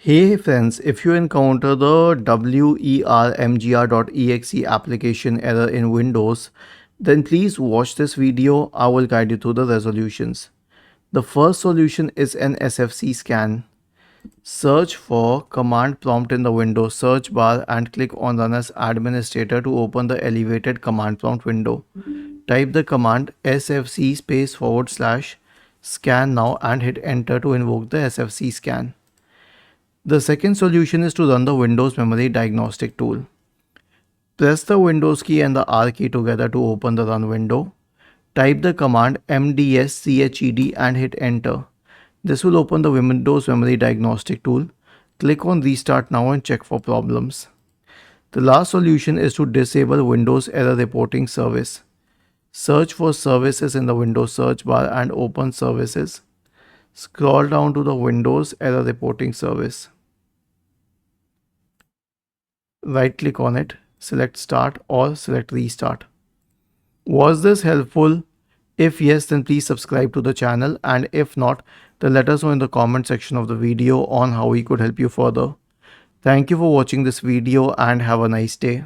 Hey friends, if you encounter the WerMgr.exe application error in Windows, then please watch this video. I will guide you through the resolutions. The first solution is an SFC scan. Search for command prompt in the Windows search bar and click on Run as Administrator to open the elevated command prompt window. Type the command sfc /scan now and hit enter to invoke the SFC scan. The second solution is to run the Windows Memory Diagnostic tool. Press the Windows key and the R key together to open the run window. Type the command mdsched and hit enter. This will open the Windows Memory Diagnostic tool. Click on Restart now and check for problems. The last solution is to disable Windows Error Reporting Service. Search for Services in the Windows search bar and open Services. Scroll down to the Windows Error Reporting Service. Right click on it, select Start or select Restart. Was this helpful? If yes, then please subscribe to the channel, and if not, then let us know in the comment section of the video on how we could help you further. Thank you for watching this video and have a nice day.